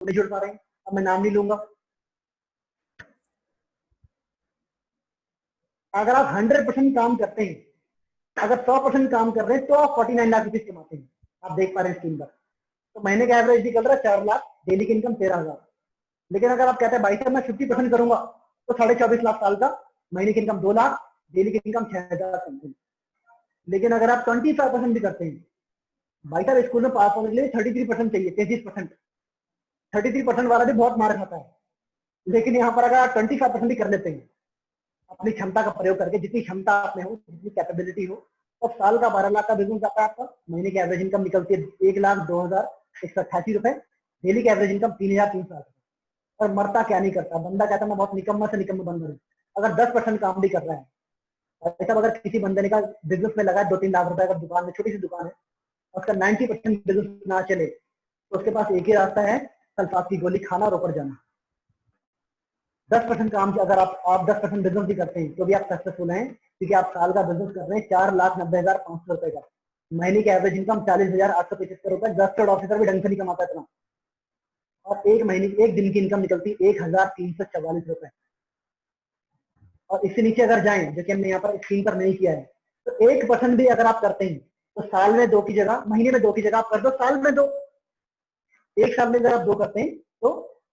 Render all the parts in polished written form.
नहीं जुड़ पा रहे हैं, अब मैं नाम नहीं लूंगा। अगर आप 100% काम करते हैं, अगर 100% काम कर रहे हैं तो आप 49 लाख रुपीज कमाते हैं। आप देख पा रहे हैं स्क्रीन पर, तो महीने का एवरेज निकल रहा है 4 लाख, डेली की इनकम 13,000। लेकिन अगर आप कहते हैं भाई साहब मैं 50% करूंगा तो 24.5 लाख साल का, महीने की इनकम 2 लाख, डेली की इनकम 6,000 समथिंग। लेकिन अगर आप 25% भी करते हैं, भाई साहब स्कूल में पास होने के लिए 33% चाहिए, 33%। 33% वाला भी बहुत मार खाता है। लेकिन यहाँ पर अगर आप 25% भी कर लेते हैं अपनी क्षमता का प्रयोग करके, जितनी क्षमता आप में हो, जितनी कैपेबिलिटी हो, तो साल का 12 लाख का बिजनेस आता है आपका। महीने की एवरेज इनकम निकलती है 1,02,188 रुपए, डेली की एवरेज इनकम 3,360। और मरता क्या नहीं करता बंदा, कहता मैं बहुत निकम्मा से निकम्मा बंदा हूँ। अगर 10% काम भी कर रहा है, ऐसा अगर किसी बंदे ने का बिजनेस में लगा 2-3 लाख रुपए, अगर दुकान में, छोटी सी दुकान है, उसका 90% बिजनेस ना चले तो उसके पास एक ही रास्ता है, सल्फात की गोली खाना और ऊपर जाना। 10% काम, अगर आप 10% बिजनेस भी करते हैं तो भी आप सक्सेसफुल हैं, क्योंकि आप साल का बिजनेस कर रहे हैं 4,90,500 रुपए का। महीने की एवरेज इनकम 40,875 रुपए। 10 करोड़ ऑफिसर भी ढंग से नहीं कमाता इतना। और एक महीने की, एक दिन की इनकम निकलती है 1,344 रुपए। और इससे नीचे अगर जाएं, जो कि हमने यहाँ पर स्क्रीन पर नहीं किया है, तो 1% भी अगर आप करते हैं तो साल में 2 की जगह, महीने में 2 की जगह आप कर दो साल में 2। एक साल में अगर आप 2 करते हैं तो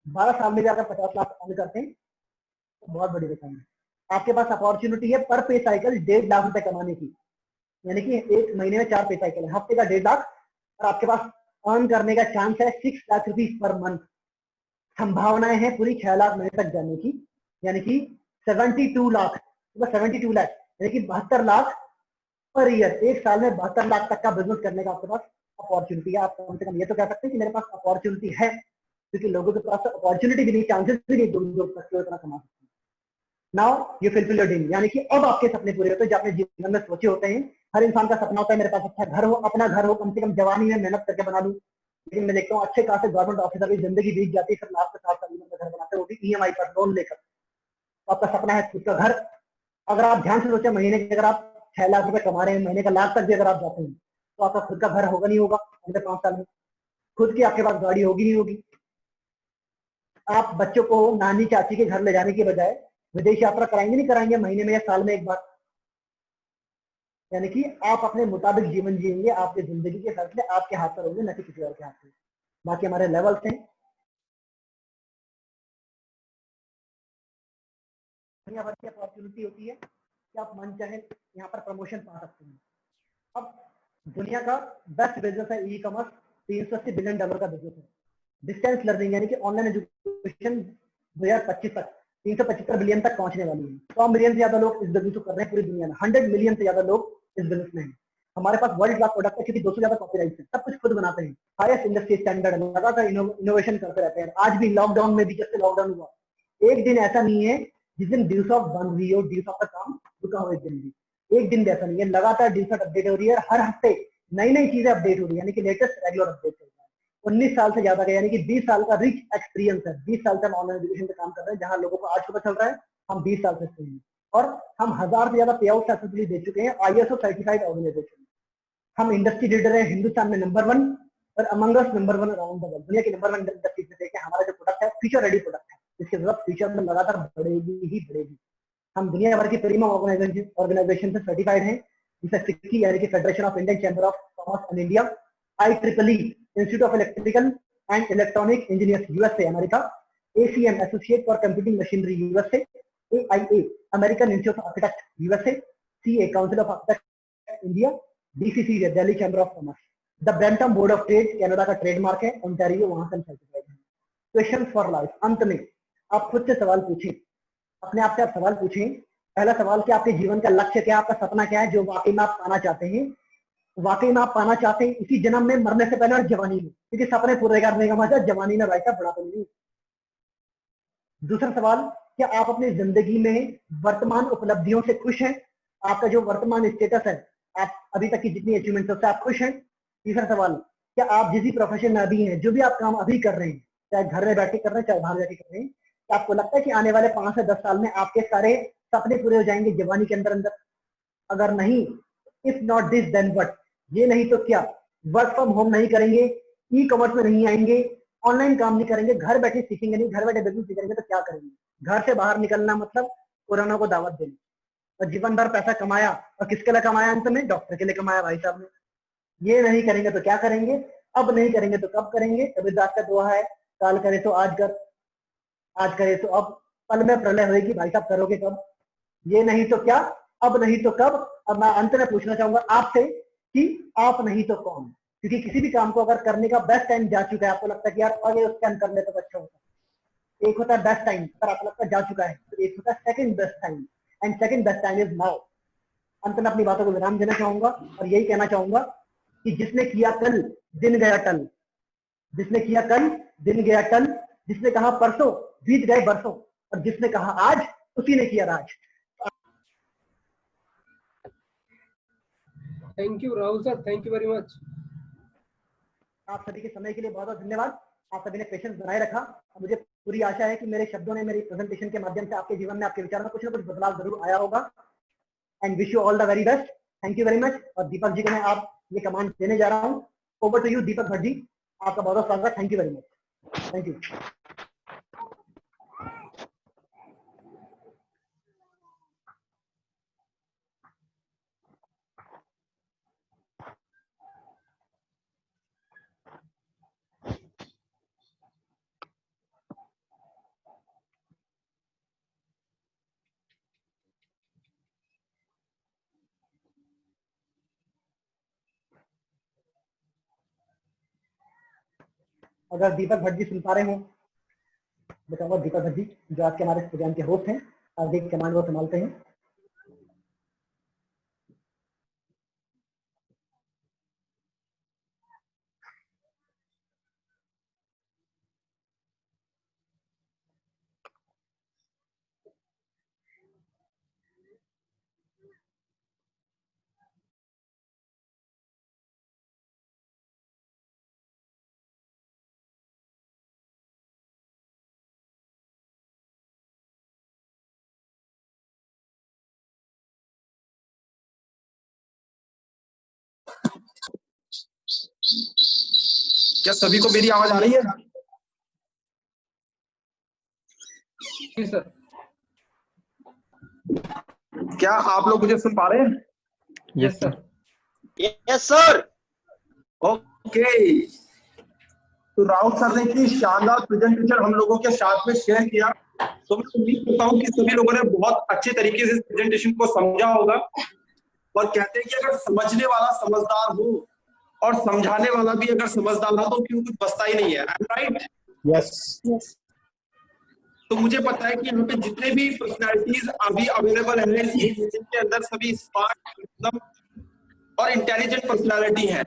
12 साल में भी अगर 50 लाख अर्न करते हैं तो बहुत बड़ी रकम है। आपके पास अपॉर्चुनिटी है पर पे साइकिल 1.5 लाख रुपए कमाने की, यानी कि एक महीने में 4 पे साइकिल है, हफ्ते का 1.5 लाख, और आपके पास अर्न करने का चांस है 6 लाख रुपीज पर मंथ। संभावनाएं हैं पूरी 6 लाख महीने तक जाने की, यानी कि 72 लाख, 72 लाख यानी कि 72 लाख पर ईयर। एक साल में 72 लाख तक का बिजनेस करने का आपके पास अपॉर्चुनिटी है। आप कम से कम ये तो कह सकते हैं कि मेरे पास अपॉर्चुनिटी है, क्योंकि लोगों के पास अपॉर्चुनिटी भी नहीं, चांसेस भी नहीं, दूर तक इतना कमा सकते हैं। Now you fulfil your dream, यानी कि अब आपके सपने पूरे होते हैं जो आपने जीवन में सोचे होते हैं। हर इंसान का सपना होता है मेरे पास अच्छा घर हो, अपना घर हो, कम से कम जवानी में मेहनत करके बना लूं। लेकिन मैं देखता हूँ अच्छे खासे गवर्नमेंट ऑफिसर की जिंदगी बीत जाती है, फिर लास्ट 7 साल में घर बनाते हैं, वो भी ईएमआई पर लोन लेकर। तो आपका सपना है खुद का घर। अगर आप ध्यान से सोचे, महीने के अगर आप 6 लाख रुपए कमा रहे हैं, महीने का लाख तक भी अगर आप जाते हैं, तो आपका खुद का घर होगा नहीं होगा अगले 5 साल में? खुद की आपके पास गाड़ी होगी नहीं होगी? आप बच्चों को नानी चाची के घर ले जाने की बजाय विदेश यात्रा कराएंगे नहीं कराएंगे, महीने में या साल में एक बार? यानी कि आप अपने मुताबिक जीवन जिएंगे, आपकी जिंदगी के फैसले आपके हाथ पर होंगे, न कि किसी और के हाथ में। बाकी हमारे लेवल्स हैं, दुनिया भर की अपॉर्चुनिटी होती है कि आप मन चाहे यहाँ पर प्रमोशन पा सकते हैं। अब दुनिया का बेस्ट बिजनेस है ई कॉमर्स, $380 बिलियन का बिजनेस है। डिस्टेंस लर्निंग यानी कि ऑनलाइन एजुकेशन 2025 तक 375 बिलियन तक पहुंचने वाली है। 100 मिलियन से ज्यादा लोग इस बिजनेस को कर रहे हैं पूरी दुनिया में, 100 मिलियन से ज्यादा लोग इस बिजनेस में हैं। हमारे पास वर्ल्ड क्लास प्रोडक्ट है, क्योंकि 200 से ज्यादा कॉपीराइट है, सब कुछ खुद बनाते हैं, हाईएस्ट इंडस्ट्री स्टैंडर्ड, लगातार इनोवेशन करते रहते हैं। आज भी लॉकडाउन में भी, जब से लॉकडाउन हुआ, एक दिन ऐसा नहीं है जिस दिन डील शॉप बंद हुई हो, डील शॉप का काम रुका हो, एक दिन भी ऐसा नहीं है। लगातार डील शॉप अपडेट हो रही है, हर हफ्ते नई नई चीजें अपडेट हो रही है, यानी कि लेटेस्ट रेगुलर अपडेट चल रहा है। 19 साल से ज्यादा का, यानी कि 20 साल का रिच एक्सपीरियंस है। 20 साल से हम ऑनलाइन एजुकेशन पे काम कर रहे हैं, जहां लोगों को आज पता चल रहा है, हम 20 साल से हैं। और हम 1000 से ज्यादा पे आउट सक्सेसफुली दे चुके हैं ISO सर्टिफाइड ऑर्गेनाइजेशन। हम इंडस्ट्री लीडर है, हिंदुस्तान में नंबर 1 और among us number 1 around the world. दुनिया की नंबर 1 इंडस्ट्री से देखें, हमारा जो प्रोडक्ट है फ्यूचर रेडी प्रोडक्ट है, इसकी जरूरत फ्यूचर में लगातार बढ़ेगी ही बढ़ेगी। हम दुनिया भर की प्रीमियम ऑर्गेनाइजेशन से सर्टिफाइड हैं, जिसे FICCI यानी कि federation of Indian chamber of commerce and India, IEEE institute of electrical and electronic engineers USA America, ACM associate for computing machinery USA, AIA American institute of architect USA, CA council of architect India, DCC Delhi chamber of commerce, the Brampton board of trade Canada का trademark है, Ontario वहां से certified है। Question for life, अंत में आप खुद से सवाल पूछें, अपने आप से आप सवाल पूछें। पहला सवाल कि आपके जीवन का लक्ष्य क्या है, आपका सपना क्या है, जो वाकई में आप पाना चाहते हैं। वाकई में आप पाना चाहते हैं इसी जन्म में, मरने से पहले और जवानी में, क्योंकि सपने पूरे करने का मजा जवानी में भाई साहब, बुढ़ापे में नहीं। दूसरा सवाल, क्या आप अपनी जिंदगी में वर्तमान उपलब्धियों से खुश हैं? आपका जो वर्तमान स्टेटस है, आप अभी तक की जितनी अचीवमेंट है उससे आप खुश हैं? तीसरा सवाल, क्या आप जिस भी प्रोफेशन में अभी हैं, जो भी आप काम अभी कर रहे हैं, चाहे घर में बैठ के कर रहे हैं चाहे बाहर जाके कर रहे हैं, क्या आपको लगता है कि आने वाले 5 से 10 साल में आपके सारे सपने पूरे हो जाएंगे जवानी के अंदर अंदर? अगर नहीं, if not this then what, ये नहीं तो क्या? वर्क फ्रॉम होम नहीं करेंगे, ई कॉमर्स में नहीं आएंगे, ऑनलाइन काम नहीं करेंगे, घर बैठे सीखेंगे नहीं, घर बैठे बिजनेस सीखेंगे तो क्या करेंगे? घर से बाहर निकलना मतलब कोरोना को दावत देना। और जीवन भर पैसा कमाया, और किसके लिए कमाया? अंत में डॉक्टर के लिए कमाया भाई साहब ने। ये नहीं करेंगे तो क्या करेंगे? अब नहीं करेंगे तो कब करेंगे? कबीरदास का दुआ है, काल करे तो आज कर, आज करे तो अब, पल में प्रलय होगी भाई साहब, करोगे कब? ये नहीं तो क्या, अब नहीं तो कब? अब मैं अंत में पूछना चाहूंगा आपसे कि आप नहीं तो कौन? क्योंकि किसी भी काम को अगर करने का बेस्ट टाइम जा चुका है, आपको लगता है कि यार अगर उस टाइम कर ले तो अच्छा होता है। एक होता है बेस्ट टाइम, अगर आपको लगता है जा चुका है, तो एक होता है second best time, and second best time is now. अंत में अपनी बातों को विराम देना चाहूंगा और यही कहना चाहूंगा कि जिसने किया कल, दिन गया टल। जिसने किया कल, दिन गया टल। जिसने कहा परसों, बीत गए बरसों। और जिसने कहा आज, उसी ने किया राज। Thank you Rahul sir, thank you very much. आप सभी के समय के लिए बहुत बहुत धन्यवाद। आप सभी ने पेशेंस बनाए रखा। मुझे पूरी आशा है कि मेरे शब्दों ने, मेरी प्रेजेंटेशन के माध्यम से आपके जीवन में, आपके विचार में कुछ ना कुछ बदलाव जरूर आया होगा। And wish you all the very best. Thank you very much. और दीपक जी को मैं आप ये कमांड देने जा रहा हूँ। ओवर टू यू दीपक भट्ट जी, आपका बहुत बहुत स्वागत। Thank you very much. Thank you. अगर दीपक भट्ट जी सुन पा रहे हो, बताऊंगा दीपक भट्ट जी जो आज के हमारे इस प्रोग्राम के होस्ट हैं, आगे कमांड वो संभालते हैं। क्या सभी को मेरी आवाज आ रही है? जी सर। क्या आप लोग मुझे सुन पा रहे हैं? Yes sir. Yes sir. Okay, तो राहुल सर ने इतनी शानदार प्रेजेंटेशन हम लोगों के साथ में शेयर किया, तो मैं उम्मीद करता हूँ कि सभी लोगों ने बहुत अच्छे तरीके से इस प्रेजेंटेशन को समझा होगा। और कहते हैं कि अगर समझने वाला समझदार हो और समझाने वाला भी अगर समझदार हो तो फिर कुछ बचता ही नहीं है। राइट? यस। तो मुझे पता है कि यहाँ पे जितने भी पर्सनालिटीज अभी अवेलेबल है जिनके अंदर सभी स्मार्ट और इंटेलिजेंट पर्सनालिटी है,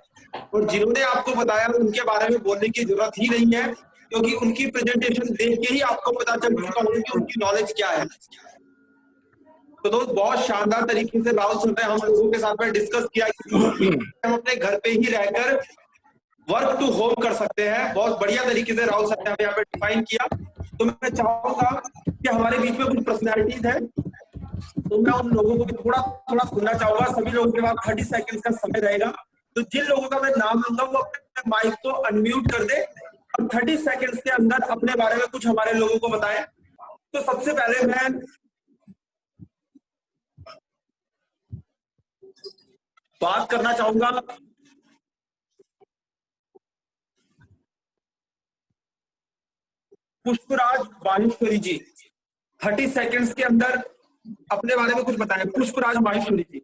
और जिन्होंने आपको बताया उनके बारे में बोलने की जरूरत ही नहीं है, क्योंकि उनकी प्रेजेंटेशन देख के ही आपको पता चल चुका होगा कि उनकी नॉलेज क्या है। तो दोस्त, बहुत शानदार तरीके से राहुल सर ने हम लोगों के साथ में डिस्कस किया कि हम अपने घर पे ही रहकर वर्क टू होम कर सकते हैं। बहुत बढ़िया तरीके से राहुल सर ने हमें यहाँ पे डिफाइन किया। तो मैं चाहूंगा कि हमारे बीच में कुछ पर्सनैलिटीज हैं, तो मैं उन लोगों को भी थोड़ा थोड़ा सुनना चाहूंगा। सभी लोगों के पास 30 सेकंड्स का समय रहेगा, तो जिन लोगों का मैं नाम लूंगा वो अपने माइक को अनम्यूट कर दे और 30 सेकंड्स के अंदर अपने बारे में कुछ हमारे लोगों को बताएं। तो सबसे पहले मैं बात करना चाहूंगा पुष्पराज माहेश्वरी जी। 30 सेकंड्स के अंदर अपने बारे में कुछ बताएं। पुष्पराज माहेश्वरी जी।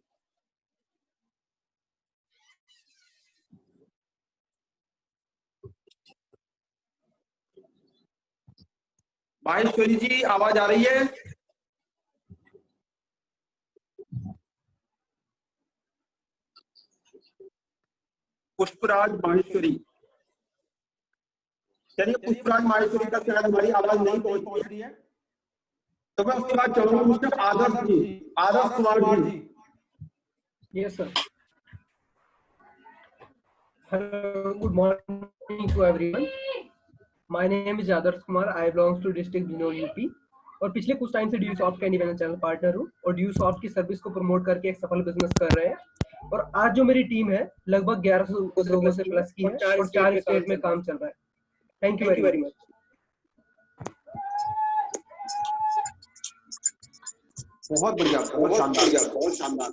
माहेश्वरी जी, आवाज आ रही है? पुष्पराज माहेश्वरी, चलिए पुष्पराज माहेश्वरी का शायद हमारी आवाज नहीं पहुंच रही है, तो मैं उसके बाद चलूंगा mister Adarsh ji. Adarsh Kumar ji. Yes sir. Hello, good morning to everyone. My name is Adarsh Kumar. I belongs to district Bijnor UP, और पिछले कुछ टाइम से ड्यू सॉफ्ट का इंडिपेंडेंट चैनल पार्टनर हूँ और ड्यू सॉफ्ट की सर्विस को प्रमोट करके एक सफल बिजनेस कर रहे हैं। और आज जो मेरी टीम है लगभग 1100 लोगों से प्लस की है और 4 स्टेट में काम चल रहा है। Thank you very much. बहुत बढ़िया, बहुत शानदार।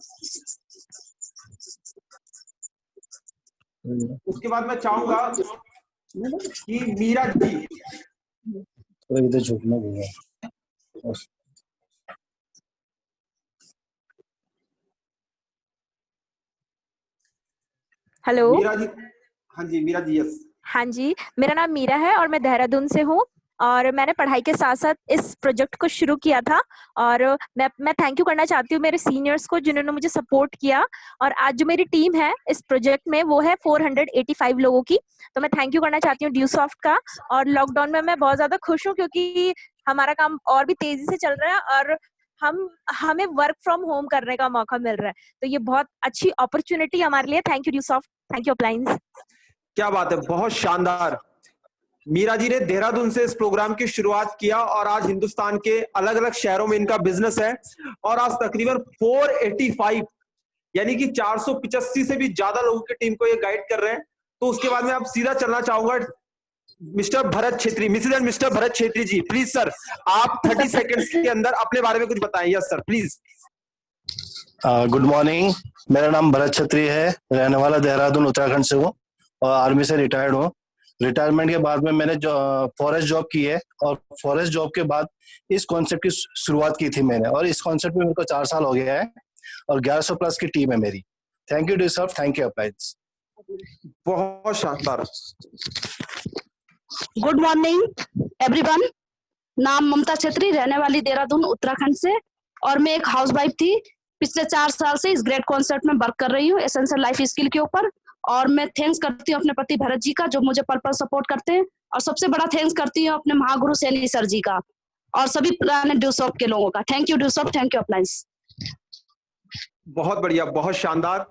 उसके बाद मैं चाहूंगा कि मीरा जी, इधर झुकना होगा। हेलो। मीरा जी, हाँ जी मीरा जी, यस। हाँ जी, मेरा नाम मीरा है और मैं देहरादून से हूँ और मैंने पढ़ाई के साथ साथ इस प्रोजेक्ट को शुरू किया था और मैं थैंक यू करना चाहती हूँ मेरे सीनियर्स को जिन्होंने मुझे सपोर्ट किया। और आज जो मेरी टीम है इस प्रोजेक्ट में वो है 485 लोगों की, तो मैं थैंक यू करना चाहती हूँ ड्यूसॉफ्ट का। और लॉकडाउन में मैं बहुत ज्यादा खुश हूँ क्योंकि हमारा काम और भी तेजी से चल रहा है और हमें वर्क फ्रॉम होम करने का मौका मिल रहा है, तो ये बहुत अच्छी अपॉर्चुनिटी हमारे लिए। Thank you Dusoft, thank you appliance. क्या बात है, बहुत शानदार। मीरा जी ने देहरादून से इस प्रोग्राम की शुरुआत किया और आज हिंदुस्तान के अलग अलग शहरों में इनका बिजनेस है और आज तकरीबन 485 यानी कि 485 से भी ज्यादा लोगों की टीम को ये गाइड कर रहे हैं। तो उसके बाद में अब सीधा चलना चाहूंगा mister Bharat Chhetri, missus and mister Bharat Chhetri ji, please sir आप 30 सेकंड्स के अंदर अपने बारे में कुछ बताएं। Yes sir, please. Good morning, मेरा नाम भरत छत्री है, रहने वाला देहरादून उत्तराखंड से हूँ और आर्मी से रिटायर्ड हूँ। रिटायरमेंट के बाद में मैंने फॉरेस्ट जॉब की है और फॉरेस्ट जॉब के बाद इस कॉन्सेप्ट की शुरुआत की थी मैंने और इस कॉन्सेप्ट में मेरे को 4 साल हो गया है और 1100 प्लस की टीम है मेरी। Thank you Dusoft, thank you appliance. बहुत शानदार। गुड मॉर्निंग एवरीवन, नाम ममता छेत्री, रहने वाली देहरादून उत्तराखंड से और मैं एक हाउसवाइफ थी। पिछले 4 साल से इस ग्रेट कॉन्सेप्ट में वर्क कर रही हूँ एसेंशियल लाइफ स्किल के ऊपर और मैं थैंक्स करती हूँ अपने पति भरत जी का जो मुझे पल पल सपोर्ट करते हैं और सबसे बड़ा थैंक्स करती हूँ अपने महागुरु सैनी सर जी का और सभी पुराने ड्यूसॉफ्ट के लोगों का। Thank you Dusoft, thank you appliance. बहुत बढ़िया, बहुत शानदार।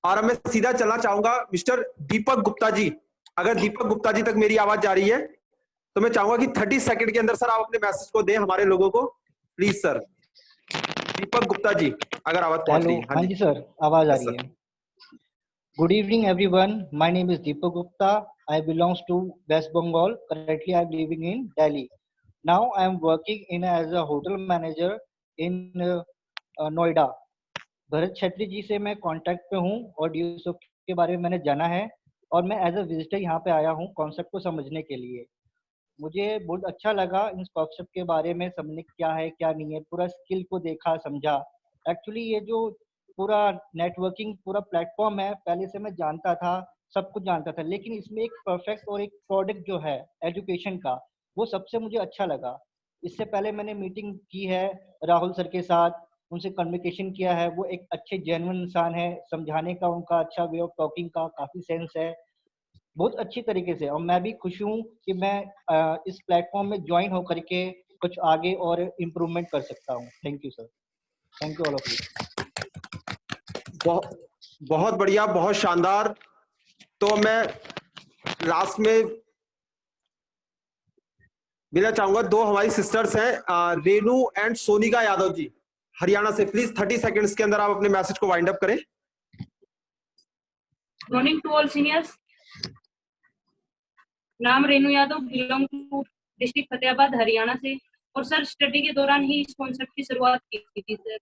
और अब मैं सीधा चलना चाहूंगा मिस्टर दीपक गुप्ता जी। अगर दीपक गुप्ता जी तक मेरी आवाज जा रही है तो मैं चाहूंगा कि 30 सेकंड के अंदर सर आप अपने मैसेज को दें हमारे लोगों को, प्लीज सर। दीपक गुप्ता जी, अगर आवाज पहुंच रही है। हाँ जी सर, आवाज आ रही है। Good evening everyone, my name is Deepak Gupta. I belongs to West Bengal. Currently I am living in Delhi. Now I am working in as a hotel manager in Noida. Bharat Chhetri जी से मैं contact पे हूँ और ड्यूसॉफ्ट के बारे में मैंने जाना है और मैं एज अ विजिटर यहाँ पे आया हूँ कॉन्सेप्ट को समझने के लिए। मुझे बहुत अच्छा लगा इस कॉन्सेप्ट के बारे में समझने क्या है क्या नहीं है, पूरा स्किल को देखा समझा। एक्चुअली ये जो पूरा नेटवर्किंग पूरा प्लेटफॉर्म है पहले से मैं जानता था, सब कुछ जानता था, लेकिन इसमें एक परफेक्ट और एक प्रोडक्ट जो है एजुकेशन का वो सबसे मुझे अच्छा लगा। इससे पहले मैंने मीटिंग की है राहुल सर के साथ, उनसे कम्युनिकेशन किया है, वो एक अच्छे जेन्युइन इंसान है, समझाने का उनका अच्छा वे ऑफ टॉकिंग का काफी सेंस है, बहुत अच्छी तरीके से। और मैं भी खुश हूँ कि मैं इस प्लेटफॉर्म में ज्वाइन होकर के कुछ आगे और इम्प्रूवमेंट कर सकता हूँ। Thank you sir, thank you all of you. बहुत बढ़िया, बहुत शानदार। तो मैं लास्ट में मिलना चाहूंगा, 2 हमारी सिस्टर्स हैं रेनू एंड सोनिका यादव जी, हरियाणा से। प्लीज 30 सेकंड्स के अंदर आप अपने मैसेज को वाइंड अप करें। मॉर्निंग टू ऑल सीनियर्स, नाम Renu Yadav, belong to district Fatehabad Haryana से। और सर स्टडी के दौरान ही इस कॉन्सेप्ट की शुरुआत की थी सर,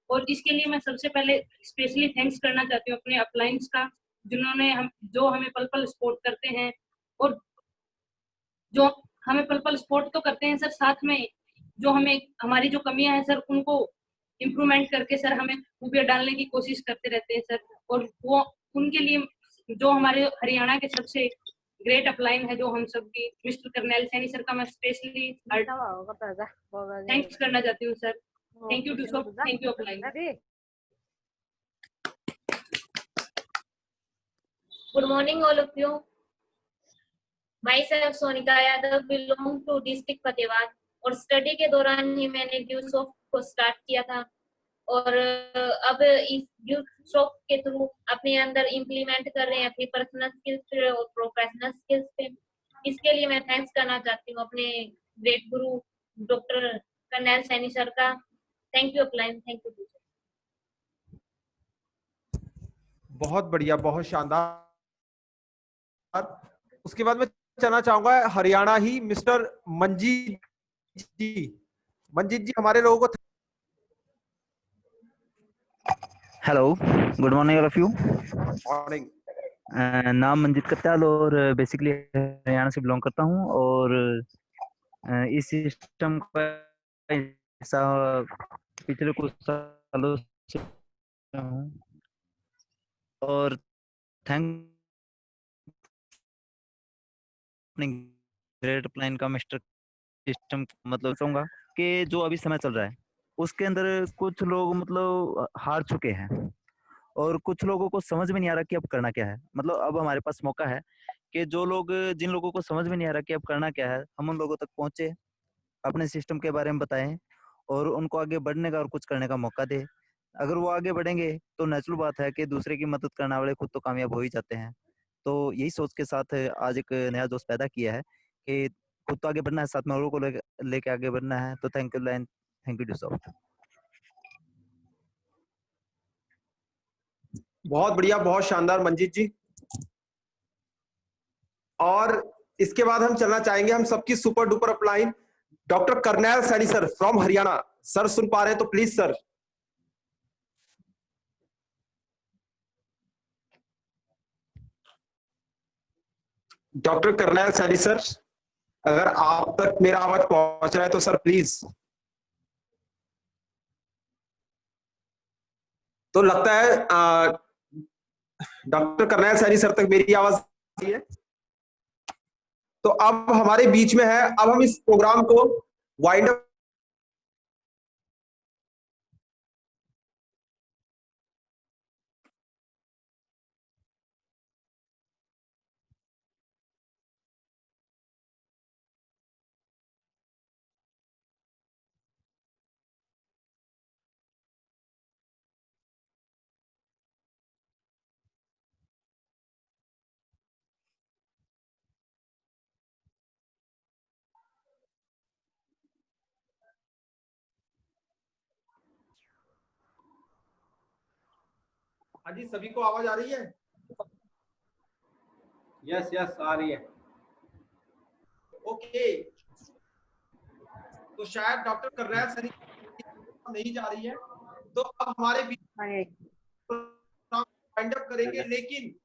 और इसके लिए मैं सबसे पहले स्पेशली थैंक्स करना चाहती हूँ अपने अपलायंस का, जिन्होंने जो हमें पल पल सपोर्ट करते हैं और जो हमें पल पल सपोर्ट तो करते हैं सर, साथ में जो हमें हमारी जो कमियां हैं सर उनको इम्प्रूवमेंट करके सर हमें खूबियां डालने की कोशिश करते रहते हैं सर। और वो उनके लिए जो हमारे हरियाणा के सबसे ग्रेट अपलाइन है जो हम सबकी मिस्टर कर्नल सैनी सर का मैं स्पेशली थैंक्स करना चाहती हूँ sir. Thank you Dusoft, thank you upline. Good morning all of you. Myself Sonika Yadav, belong to district Fatehabad और स्टडी के दौरान ही मैंने ड्यूसॉफ्ट को स्टार्ट किया था और अब इस ड्यूसॉफ्ट के थ्रू अपने अंदर इम्प्लीमेंट कर रहे हैं अपनी पर्सनल स्किल्स पे और प्रोफेशनल स्किल्स पे। इसके लिए मैं थैंक्स करना चाहती हूँ अपने ग्रेट गुरु डॉक्टर कर्नल सैनी सर का। Thank you upline, thank you. बहुत बढ़िया, बहुत शानदार। उसके बाद मैं चलना चाहूंगा हरियाणा ही मिस्टर मंजीत जी। मंजीत जी हमारे लोगों को hello, good morning all of you. Morning. नाम मंजीत कत्याल और बेसिकली हरियाणा से बिलोंग करता हूँ और इस सिस्टम का हिस्सा पिछले कुछ सालों से हूँ और थैंक ग्रेड प्लान का मिस्टर सिस्टम मतलब कहूँगा कि जो अभी समय चल रहा है उसके अंदर कुछ लोग मतलब हार चुके हैं और कुछ लोगों को समझ में नहीं आ रहा कि अब करना क्या है। मतलब अब हमारे पास मौका है कि जो लोग जिन लोगों को समझ में नहीं आ रहा कि अब करना क्या है, हम उन लोगों तक पहुंचे, अपने सिस्टम के बारे में बताएं और उनको आगे बढ़ने का और कुछ करने का मौका दे। अगर वो आगे बढ़ेंगे तो नेचुरल बात है कि दूसरे की मदद करने वाले खुद तो कामयाब हो ही जाते हैं। तो यही सोच के साथ आज एक नया दोस्त पैदा किया है कि खुद तो आगे बढ़ना है, साथ में औरों को लेके आगे बढ़ना है। तो thank you line, thank you Dusoft. बहुत बढ़िया, बहुत शानदार मंजीत जी। और इसके बाद हम चलना चाहेंगे हम सबकी super duper upline doctor Karnail Saini sir from Haryana. Sir सुन पा रहे हैं तो please sir. Doctor Karnail Saini sir, अगर आप तक मेरा आवाज पहुंच रहा है तो सर प्लीज। तो लगता है डॉक्टर करनैल सैनी सर तक मेरी आवाज आ रही है। तो अब हमारे बीच में है, अब हम इस प्रोग्राम को वाइंड अप हाँ जी, सभी को आवाज आ रही है? यस यस आ रही है। ओके, तो शायद डॉक्टर करनैल सैनी नहीं जा रही है, तो अब हमारे बीच वाइंड अप करेंगे। लेकिन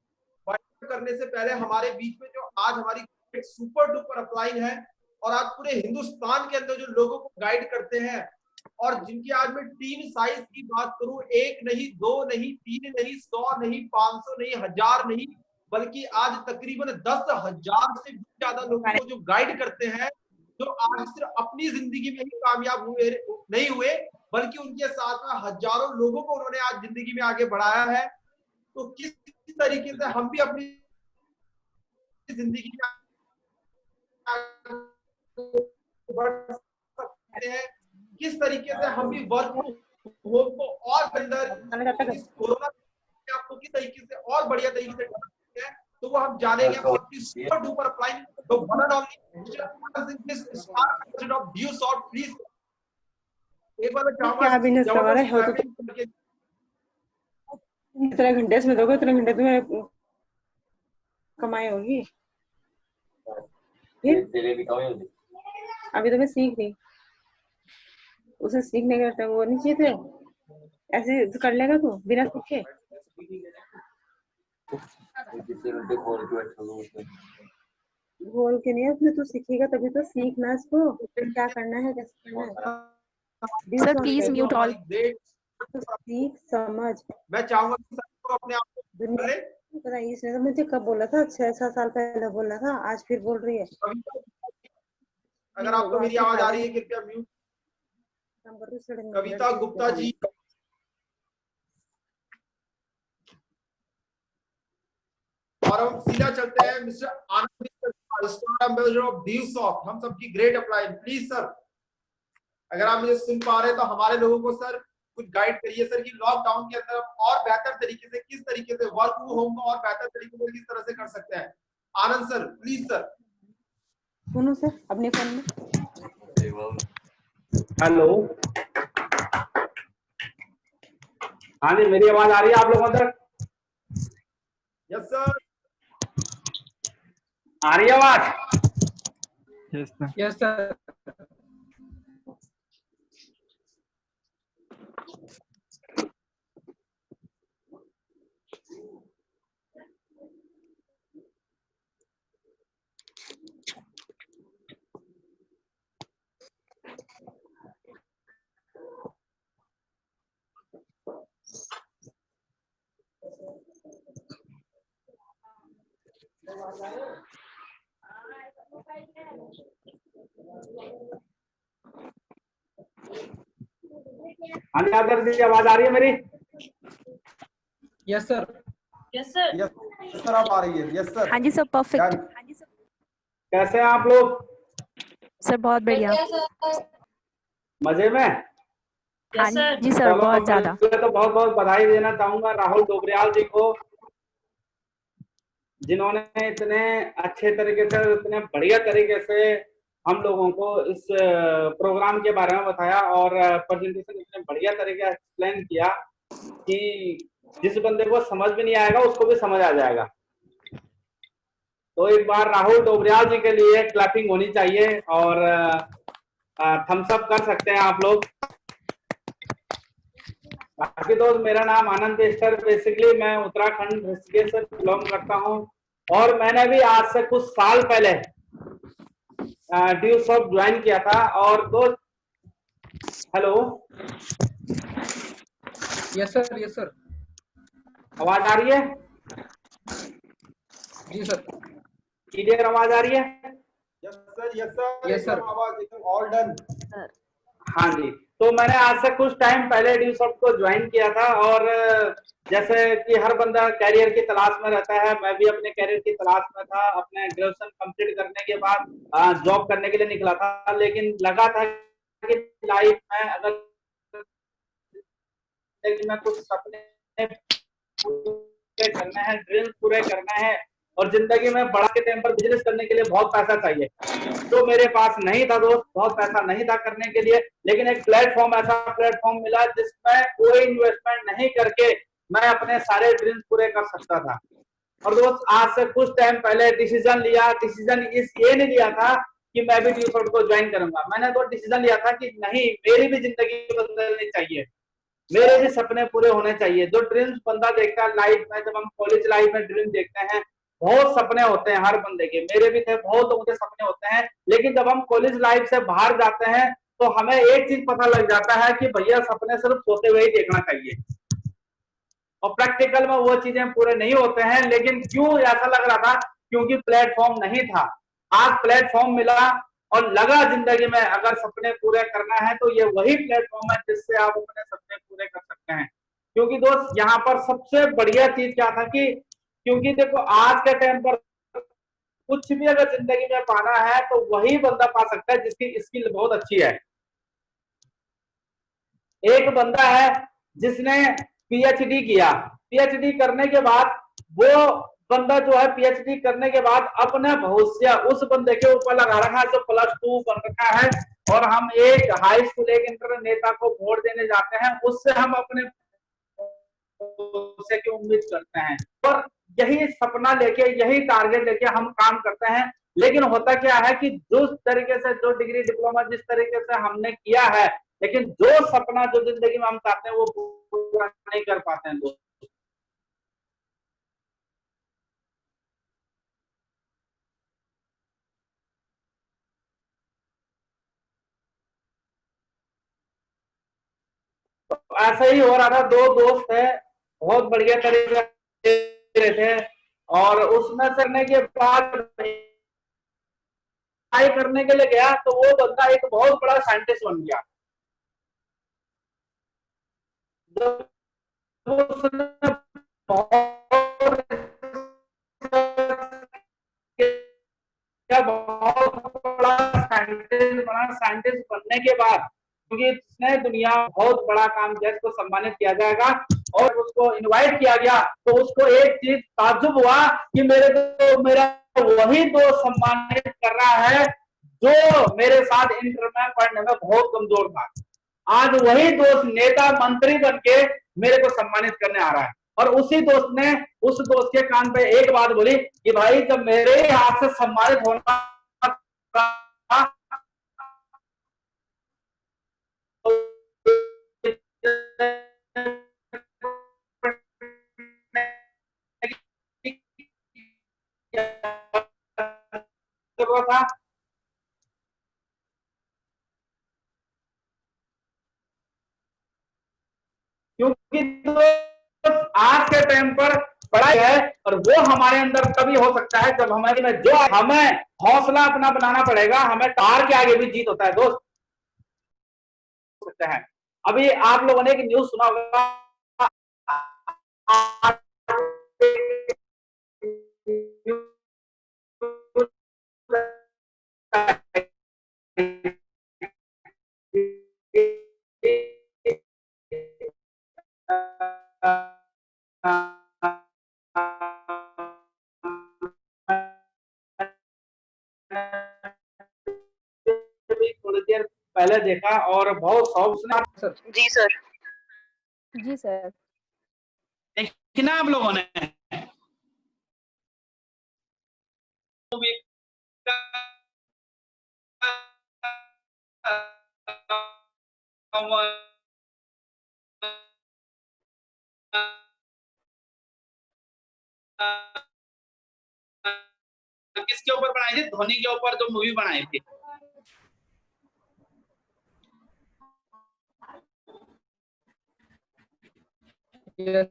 वाइंड अप करने से पहले हमारे बीच में जो आज हमारी एक सुपर डुपर अपलाइन है और आज पूरे हिंदुस्तान के अंदर जो लोगों को गाइड करते हैं और जिनकी आज मैं टीम साइज की बात करूं, 1 नहीं 2 नहीं 3 नहीं 100 नहीं 500 नहीं 1000 नहीं, बल्कि आज तकरीबन 10,000 से भी ज्यादा लोगों को जो गाइड करते हैं, जो आज सिर्फ अपनी जिंदगी में ही कामयाब हुए नहीं हुए, बल्कि उनके साथ में हजारों लोगों को उन्होंने आज जिंदगी में आगे बढ़ाया है। तो किस तरीके से हम भी अपनी जिंदगी में बढ़ सकते हैं, किस तरीके से हम भी वर्क होम को और अंदर इस कोरोना आपको किस तरीके से और बढ़िया तरीके से कर सकते हैं, तो वो हम जानेंगे। आपकी super duper upline the one and only this star of Dusoft, please एक बार मैं चाहूंगा क्या बिजनेस करवा रहे हो? तो इतने घंटे इसमें दोगे, इतने घंटे तुम्हें कमाई होगी। फिर अभी तो मैं सीख रही, उसे सीखने का वो नहीं चाहिए थे। ऐसे कर लेगा तू बिना सीखे? बोल के नहीं, उसमें तू सीखेगा तभी तो। सीखना इसको क्या करना है, कैसे करना है। Sir please mute all. तो सीख समझ। मैं चाहूंगा कि सबको अपने आप को पता है इसने तो मुझे कब बोला था, 6-7 साल पहले बोला था, आज फिर बोल रही है। अगर आपको मेरी आवाज आ रही है कृपया म्यूट। कविता गुप्ता जी, और हम सीधा चलते हैं mister Anand, star ambassador of Dusoft, हम सबकी ग्रेट अपलाइन। प्लीज सर, अगर आप मुझे सुन पा रहे हैं तो हमारे लोगों को सर कुछ गाइड करिए सर कि लॉकडाउन के अंदर और बेहतर तरीके से, किस तरीके से वर्क होम को और बेहतर तरीके से किस तरह से कर सकते हैं। आनंद सर प्लीज सर। सुनो सर अपने फोन में। हेलो, हाँ जी मेरी आवाज आ रही है आप लोगों तक? Yes sir. आ रही है आवाज? Yes sir. हाँ जी आदर्श जी, आवाज आ रही है मेरी? Yes sir. Yes sir. Yes sir, आप आ रही है? Yes sir. हाँ जी सर, परफेक्ट। कैसे हैं आप लोग? सर बहुत बढ़िया। मजे में? हाँ सर। जी सर, चलो, बहुत ज्यादा। मैं तो बहुत बहुत बधाई देना चाहूंगा राहुल डोबरियाल जी को, जिन्होंने इतने अच्छे तरीके से, इतने बढ़िया तरीके से हम लोगों को इस प्रोग्राम के बारे में बताया और प्रेजेंटेशन इतने बढ़िया तरीके से एक्सप्लेन किया कि जिस बंदे को समझ भी नहीं आएगा उसको भी समझ आ जाएगा। तो एक बार राहुल डोबरियाल जी के लिए क्लैपिंग होनी चाहिए और थम्स अप कर सकते हैं आप लोग। बाकी दोस्त, मेरा नाम आनंद पेस्टर, बेसिकली मैं उत्तराखंड ऋषिकेश से बिलोंग करता हूं और मैंने भी आज से कुछ साल पहले ड्यू सॉफ्ट ज्वाइन किया था। और दोस्त, hello, yes sir. Yes sir. आवाज आ रही है? जी सर। क्लियर आवाज आ रही है? Yes sir, yes sir, yes sir. आवाज एकदम ऑल डन। हाँ जी, तो मैंने आज से कुछ टाइम पहले ड्यू सॉफ्ट को ज्वाइन किया था और जैसे कि हर बंदा कैरियर की तलाश में रहता है, मैं भी अपने कैरियर की तलाश में था। अपने ग्रेजुएशन कंप्लीट करने के बाद जॉब करने के लिए निकला था, लेकिन लगा था कि लाइफ में अगर में कुछ सपने पूरे करना है, ड्रीम्स पूरे करना है और जिंदगी में बड़ा के टाइम पर बिजनेस करने के लिए बहुत पैसा चाहिए, जो मेरे पास नहीं था दोस्त। बहुत पैसा नहीं था करने के लिए, लेकिन एक प्लेटफॉर्म, ऐसा प्लेटफॉर्म मिला जिसमें कोई इन्वेस्टमेंट नहीं करके मैं अपने सारे ड्रीम्स पूरे कर सकता था। और दोस्त, आज से कुछ टाइम पहले डिसीजन लिया। डिसीजन ये नहीं लिया था कि मैं भी ड्यू सॉफ्ट को ज्वाइन करूंगा। मैंने तो डिसीजन लिया था कि नहीं, मेरी भी जिंदगी बदलनी चाहिए, मेरे भी सपने पूरे होने चाहिए। जो ड्रीम्स बंदा देखता है लाइफ में, जब हम कॉलेज लाइफ में ड्रीम देखते हैं, बहुत सपने होते हैं हर बंदे के, मेरे भी थे, बहुत लोगों के सपने होते हैं। लेकिन जब हम कॉलेज लाइफ से बाहर जाते हैं तो हमें एक चीज पता लग जाता है कि भैया सपने सिर्फ सोते हुए ही देखना चाहिए और प्रैक्टिकल में वो चीजें पूरे नहीं होते हैं। लेकिन क्यों ऐसा लग रहा था? क्योंकि प्लेटफॉर्म नहीं था। आज प्लेटफॉर्म मिला और लगा जिंदगी में अगर सपने पूरे करना है तो ये वही प्लेटफॉर्म है जिससे आप अपने सपने पूरे कर सकते हैं। क्योंकि दोस्त, यहाँ पर सबसे बढ़िया चीज क्या था कि क्योंकि देखो, आज के टाइम पर कुछ भी अगर जिंदगी में पाना है तो वही बंदा पा सकता है जिसकी स्किल बहुत अच्छी है। एक बंदा है जिसने पीएचडी किया, पीएचडी करने के बाद वो बंदा जो है पीएचडी करने के बाद अपना भविष्य उस बंदे के ऊपर लगा रखा है जो +2 बन रखा है। और हम एक हाई स्कूल, एक इंटर नेता को वोट देने जाते हैं, उससे हम अपने भविष्य की उम्मीद करते हैं और यही सपना लेके, यही टारगेट लेके हम काम करते हैं। लेकिन होता क्या है कि जिस तरीके से, जो डिग्री डिप्लोमा जिस तरीके से हमने किया है, लेकिन जो सपना, जो जिंदगी में हम चाहते हैं वो पूरा नहीं कर पाते हैं दोस्त। तो ऐसा ही हो रहा था। दो दोस्त है, बहुत बढ़िया तरीके से थे और उसमें करने के बाद पढ़ाई करने के लिए गया तो वो बंदा एक बहुत बड़ा साइंटिस्ट बन गया। बहुत बड़ा साइंटिस्ट बनने के बाद, क्योंकि इसने दुनिया बहुत बड़ा काम किया, इसको सम्मानित किया जाएगा और उसको इनवाइट किया गया, तो उसको एक चीज ताज्जुब हुआ कि मेरा वही दोस्त सम्मानित कर रहा है जो मेरे साथ इंटर में पढ़ने में बहुत कमजोर था। आज वही दोस्त नेता मंत्री बन के मेरे को सम्मानित करने आ रहा है। और उसी दोस्त ने उस दोस्त के कान पे एक बात बोली कि भाई जब मेरे हाथ से सम्मानित होना था, था क्योंकि आज के टाइम पर पढ़ाई है और वो हमारे अंदर तभी हो सकता है जब हमें हौसला अपना बनाना पड़ेगा। हमें हार के आगे भी जीत होता है दोस्त सकते हैं। अभी आप लोगों ने एक न्यूज सुना होगा, थोड़ी देर पहले देखा और बहुत शौक जी सर। जी सर। देखी ना आप लोगों ने किसके ऊपर बनाई थी? धोनी के ऊपर जो मूवी बनाई थी। Yes.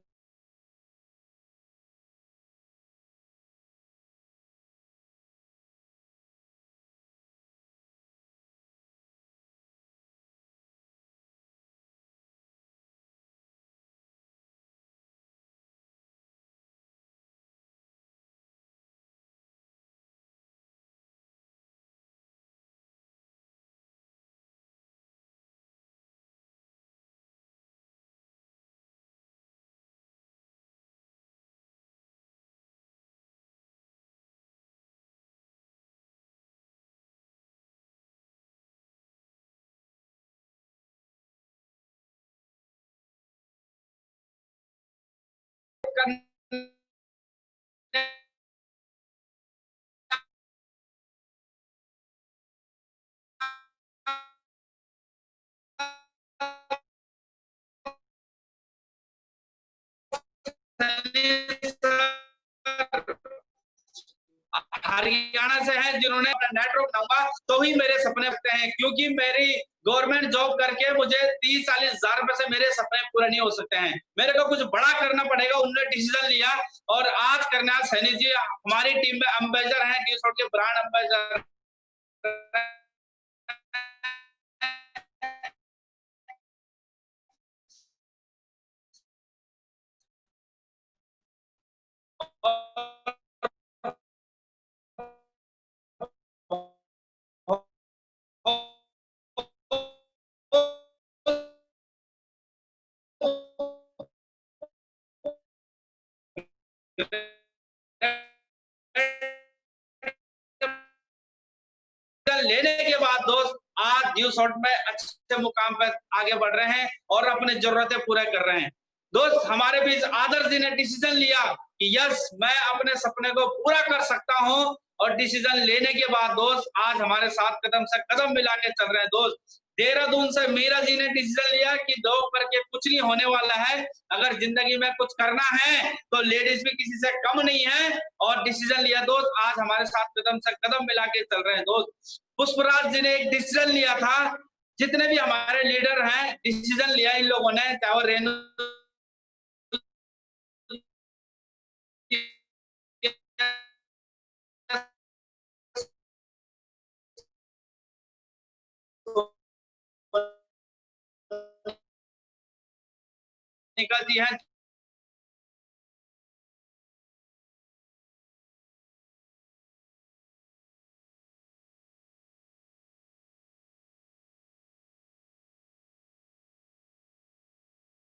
हरियाणा से है जिन्होंने नेटवर्क नंबर तो ही मेरे सपने पूरे हैं, क्योंकि मेरी गवर्नमेंट जॉब करके मुझे 30-40 हजार रुपए से मेरे सपने पूरे नहीं हो सकते हैं। मेरे को कुछ बड़ा करना पड़ेगा। उन्होंने डिसीजन लिया और आज करनाल सैनी जी हमारी टीम में एम्बेसडर हैं, डी के ब्रांड एम्बेसडर। लेने के बाद दोस्त आज ड्यू शॉट में अच्छे मुकाम पर आगे बढ़ रहे हैं और अपनी जरूरतें पूरे कर रहे हैं। दोस्त हमारे बीच आदर्श जी ने डिसीजन लिया कि यस मैं अपने सपने को पूरा कर सकता हूं और डिसीजन लेने के बाद दोस्त आज हमारे साथ कदम से कदम मिला के चल रहे हैं। दोस्त देहरादून से मीरा जी ने डिसीजन लिया कि जॉब करके कुछ नहीं होने वाला है, अगर जिंदगी में कुछ करना है तो लेडीज भी किसी से कम नहीं है और डिसीजन लिया दोस्त आज हमारे साथ कदम से कदम मिला के चल रहे हैं। दोस्त पुष्पराज जी ने एक डिसीजन लिया था, जितने भी हमारे लीडर हैं डिसीजन लिया इन लोगों ने, चाहे वो रेणु निकलती है,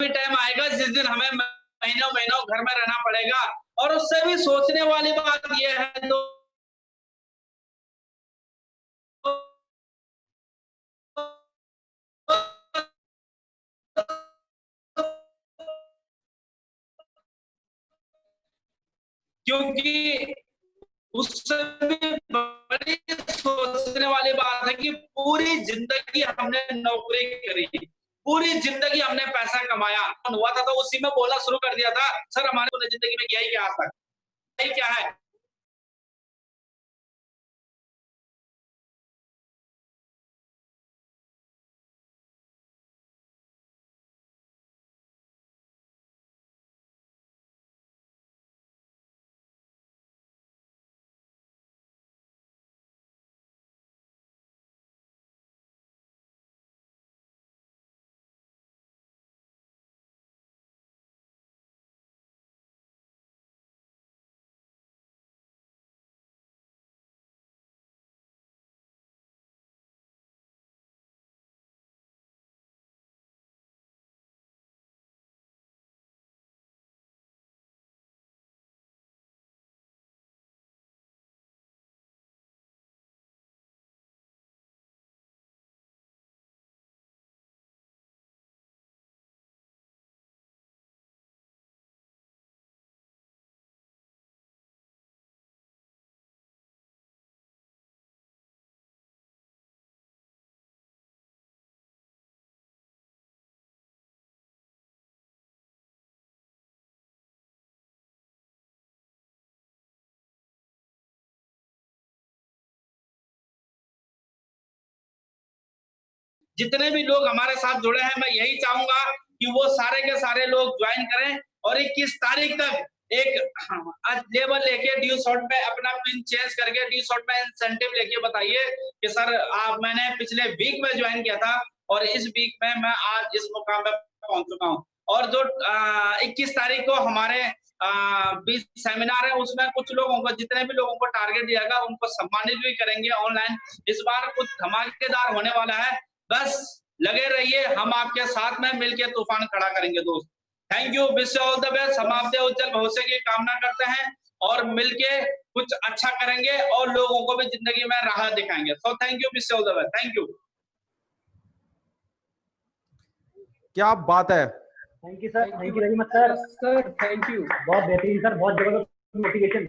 टाइम आएगा जिस दिन हमें महीनों महीनों घर में रहना पड़ेगा। और उससे भी सोचने वाली बात यह है क्योंकि उससे भी बड़ी सोचने वाली बात है कि पूरी जिंदगी हमने नौकरी करी, पूरी जिंदगी हमने पैसा कमाया, हुआ था तो उसी में बोलना शुरू कर दिया था, सर हमारे जिंदगी में किया ही क्या आज तक, यही क्या है। जितने भी लोग हमारे साथ जुड़े हैं, मैं यही चाहूंगा कि वो सारे के सारे लोग ज्वाइन करें और 21 तारीख तक एक लेवल लेके ड्यू शॉर्ट में अपना पिन चेंज करके ड्यू शॉर्ट में इंसेंटिव लेके बताइए कि सर मैंने पिछले वीक में ज्वाइन किया था और इस वीक में मैं आज इस मुकाम पे पहुंच चुका हूं। और जो 21 तारीख को हमारे 20 सेमिनार है, उसमें कुछ लोगों को, जितने भी लोगों को टारगेट दिया गया उनको सम्मानित भी करेंगे ऑनलाइन। इस बार कुछ धमाकेदार होने वाला है, बस लगे रहिए, हम आपके साथ में मिलकर तूफान खड़ा करेंगे दोस्त। Thank you, wish all the best. हम आपसे उज्जवल भविष्य की कामना करते हैं और मिलके कुछ अच्छा करेंगे और लोगों को भी जिंदगी में राह दिखाएंगे। So thank you, wish all the best, thank you. क्या बात है, thank you sir, thank you very much sir. Sir thank you, बहुत बेहतरीन सर, बहुत जबरदस्त मोटिवेशन।